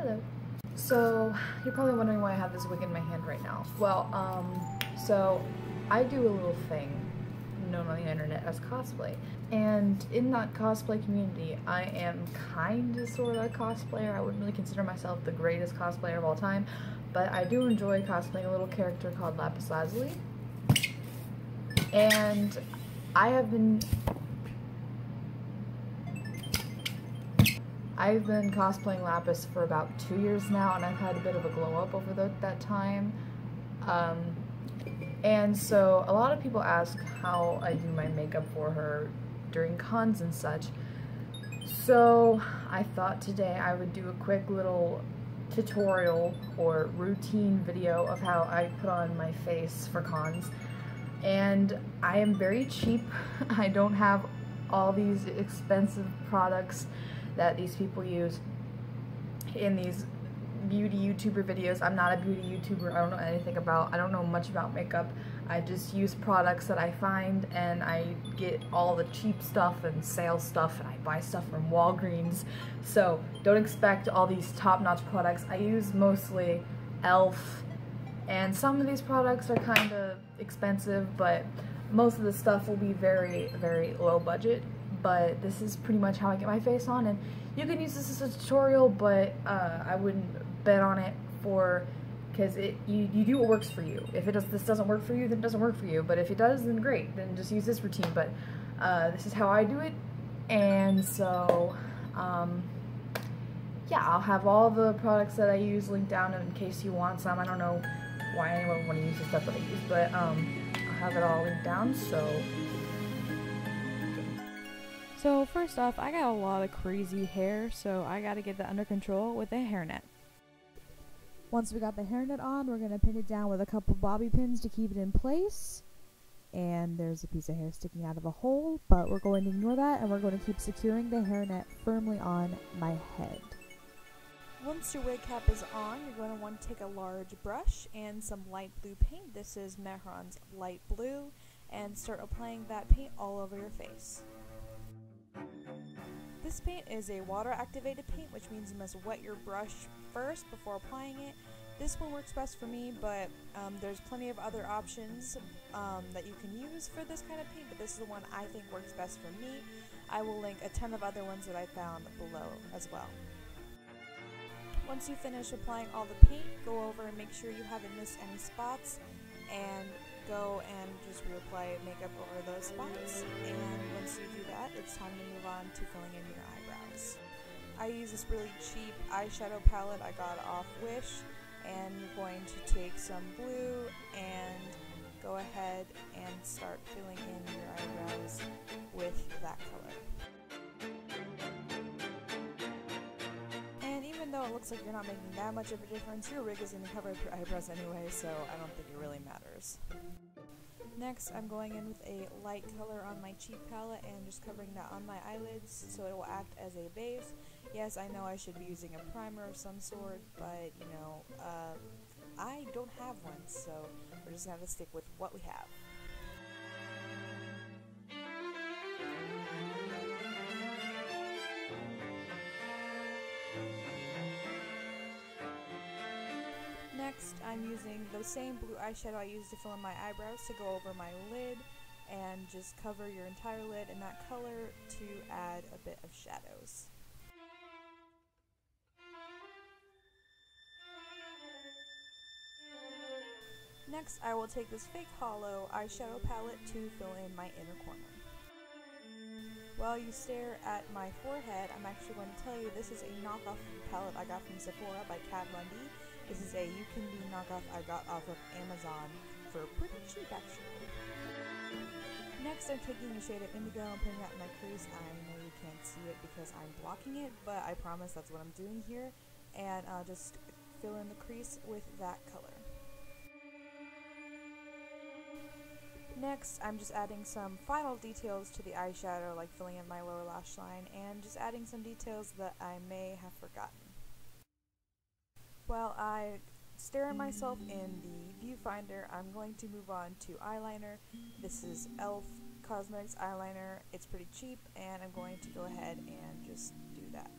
Hello. So, you're probably wondering why I have this wig in my hand right now. Well, so I do a little thing known on the internet as cosplay. And in that cosplay community, I am kinda sorta a cosplayer. I wouldn't really consider myself the greatest cosplayer of all time, but I do enjoy cosplaying a little character called Lapis Lazuli. And I've been cosplaying Lapis for about 2 years now, and I've had a bit of a glow up over that time. And so a lot of people ask how I do my makeup for her during cons and such. So I thought today I would do a quick little tutorial or routine video of how I put on my face for cons. And I am very cheap. I don't have all these expensive products that these people use in these beauty YouTuber videos. I'm not a beauty YouTuber. I don't know I don't know much about makeup. I just use products that I find, and I get all the cheap stuff and sale stuff, and I buy stuff from Walgreens. So don't expect all these top-notch products. I use mostly e.l.f. and some of these products are kind of expensive, but most of the stuff will be very, very low budget. But this is pretty much how I get my face on, and you can use this as a tutorial, but I wouldn't bet on it because you do what works for you. If this doesn't work for you, then it doesn't work for you, but if it does, then great, then just use this routine. But this is how I do it, and so yeah, I'll have all the products that I use linked down in case you want some. I don't know why anyone would want to use the stuff that I use, but I'll have it all linked down. So first off, I got a lot of crazy hair, so I gotta get that under control with a hairnet. Once we got the hairnet on, we're gonna pin it down with a couple bobby pins to keep it in place. And there's a piece of hair sticking out of a hole, but we're going to ignore that, and we're going to keep securing the hairnet firmly on my head. Once your wig cap is on, you're going to want to take a large brush and some light blue paint. This is Mehron's light blue, and start applying that paint all over your face. This paint is a water-activated paint, which means you must wet your brush first before applying it. This one works best for me, but there's plenty of other options that you can use for this kind of paint, but this is the one I think works best for me. I will link a ton of other ones that I found below as well. Once you finish applying all the paint, go over and make sure you haven't missed any spots, and go and just reapply makeup over those spots. And once you do that, it's time to move on to filling in your eyebrows. I use this really cheap eyeshadow palette I got off Wish, and you're going to take some blue and go ahead and start filling in your eyebrows with that color. And even though it looks like you're not making that much of a difference, your wig is going to cover up your eyebrows anyway, so I don't think it really matters. Next, I'm going in with a light color on my cheek palette and just covering that on my eyelids so it will act as a base. Yes, I know I should be using a primer of some sort, but you know, I don't have one, so we're just going to stick with what we have. Next, I'm using the same blue eyeshadow I used to fill in my eyebrows to go over my lid and just cover your entire lid in that color to add a bit of shadows. Next, I will take this fake hollow eyeshadow palette to fill in my inner corner. While you stare at my forehead, I'm actually going to tell you this is a knockoff palette I got from Sephora by Kat Von D. This is a You Can Be knockoff I got off of Amazon for pretty cheap, actually. Next, I'm taking the shade of Indigo and putting that in my crease. I know you can't see it because I'm blocking it, but I promise that's what I'm doing here. And just fill in the crease with that color. Next, I'm just adding some final details to the eyeshadow, like filling in my lower lash line, and just adding some details that I may have forgotten. While I stare at myself in the viewfinder, I'm going to move on to eyeliner. This is e.l.f. Cosmetics eyeliner. It's pretty cheap, and I'm going to go ahead and just do that.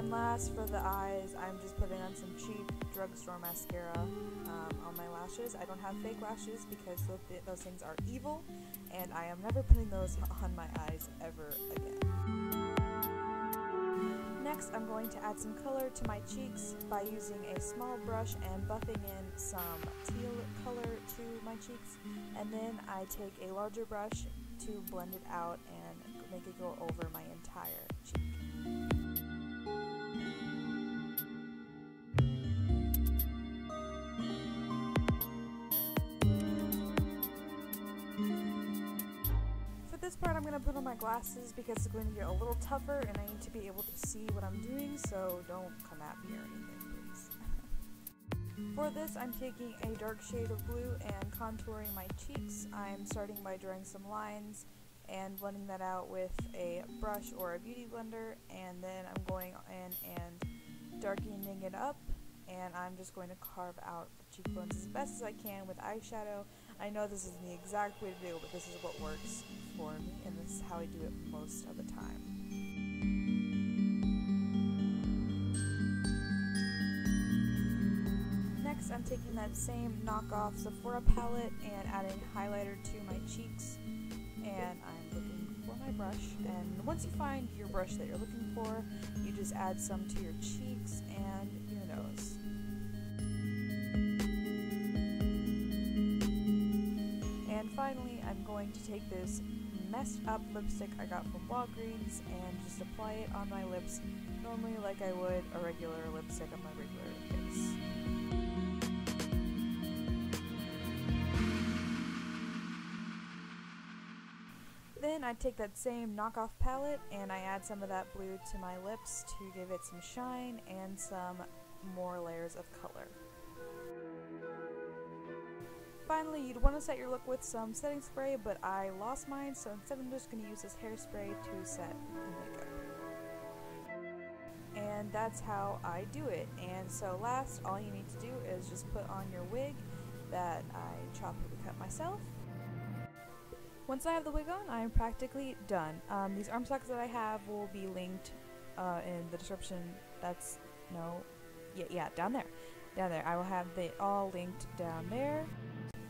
And last, for the eyes, I'm just putting on some cheap drugstore mascara on my lashes. I don't have fake lashes because those things are evil, and I am never putting those on my eyes ever again. Next, I'm going to add some color to my cheeks by using a small brush and buffing in some teal color to my cheeks, and then I take a larger brush to blend it out and make it go over my entire cheek. This part I'm going to put on my glasses because it's going to get a little tougher and I need to be able to see what I'm doing, so don't come at me or anything, please. For this, I'm taking a dark shade of blue and contouring my cheeks. I'm starting by drawing some lines and blending that out with a brush or a beauty blender, and then I'm going in and darkening it up, and I'm just going to carve out the cheekbones as best as I can with eyeshadow. I know this isn't the exact way to do it, but this is what works for me, and this is how I do it most of the time. Next, I'm taking that same knockoff Sephora palette and adding highlighter to my cheeks, and I'm looking for my brush, and once you find your brush that you're looking for, you just add some to your cheeks and your nose. And finally, I'm going to take this messed up lipstick I got from Walgreens and just apply it on my lips, normally like I would a regular lipstick on my regular face. Then I take that same knockoff palette and I add some of that blue to my lips to give it some shine and some more layers of color. Finally, you'd want to set your look with some setting spray, but I lost mine, so instead I'm just going to use this hairspray to set the makeup. And that's how I do it. And so last, all you need to do is just put on your wig that I chopped and cut myself. Once I have the wig on, I am practically done. These arm socks that I have will be linked in the description. Down there. Down there. I will have it all linked down there.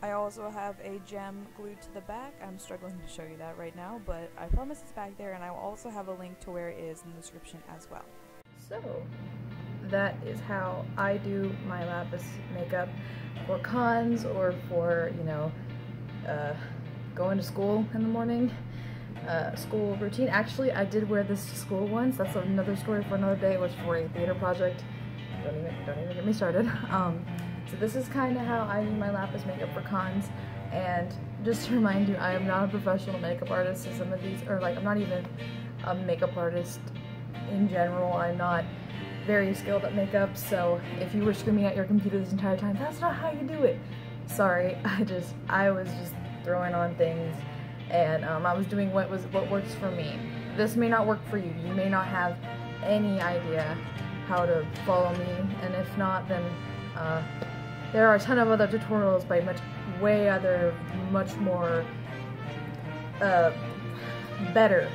I also have a gem glued to the back. I'm struggling to show you that right now, but I promise it's back there, and I will also have a link to where it is in the description as well. So, that is how I do my Lapis makeup for cons or for, going to school in the morning. School routine. Actually, I did wear this to school once. That's another story for another day. It was for a theater project. Don't even get me started. So this is kind of how I do my Lapis makeup for cons, and just to remind you, I am not a professional makeup artist, so some of these, I'm not even a makeup artist in general. I'm not very skilled at makeup, so if you were screaming at your computer this entire time, that's not how you do it. Sorry, I was just throwing on things, and I was doing what works for me. This may not work for you. You may not have any idea how to follow me, and if not, then there are a ton of other tutorials by much more better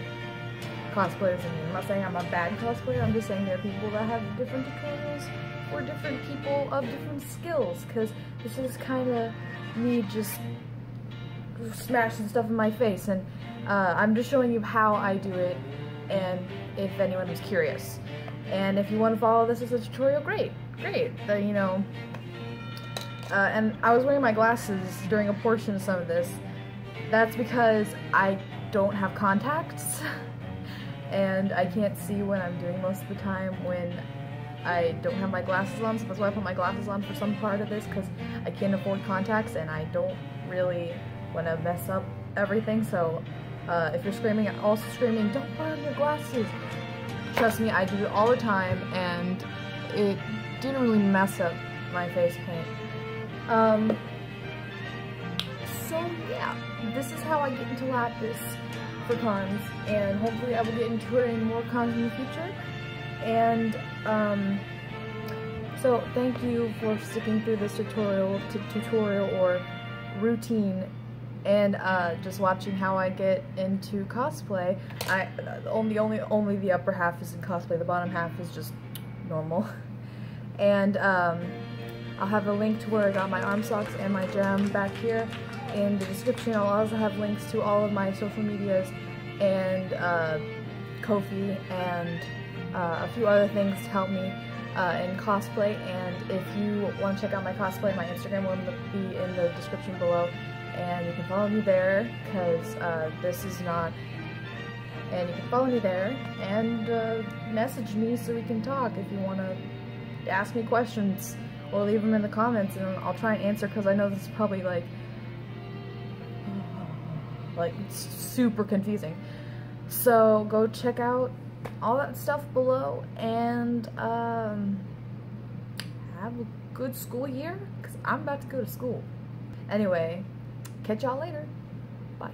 cosplayers than me. I'm not saying I'm a bad cosplayer, I'm just saying there are people that have different tutorials for different people of different skills, because this is kind of me just smashing stuff in my face, and I'm just showing you how I do it, and if anyone was curious. And if you want to follow this as a tutorial, great. And I was wearing my glasses during a portion of some of this. That's because I don't have contacts, and I can't see what I'm doing most of the time when I don't have my glasses on, so that's why I put my glasses on for some part of this, because I can't afford contacts, and I don't really want to mess up everything. So if you're also screaming, don't put on your glasses, trust me, I do it all the time, and it didn't really mess up my face paint. So yeah, this is how I get into Lapis for cons, and hopefully I will get into it in more cons in the future. And so thank you for sticking through this tutorial or routine, and just watching how I get into cosplay. Only the upper half is in cosplay. The bottom half is just normal. And I'll have a link to where I got my arm socks and my gem back here in the description. I'll also have links to all of my social medias and Kofi and a few other things to help me in cosplay. And if you want to check out my cosplay, my Instagram will be in the description below, and you can follow me there, because this is not, and you can follow me there and message me so we can talk if you want to ask me questions, or leave them in the comments and I'll try and answer, because I know this is probably like super confusing. So go check out all that stuff below, and have a good school year, because I'm about to go to school. Anyway, catch y'all later. Bye.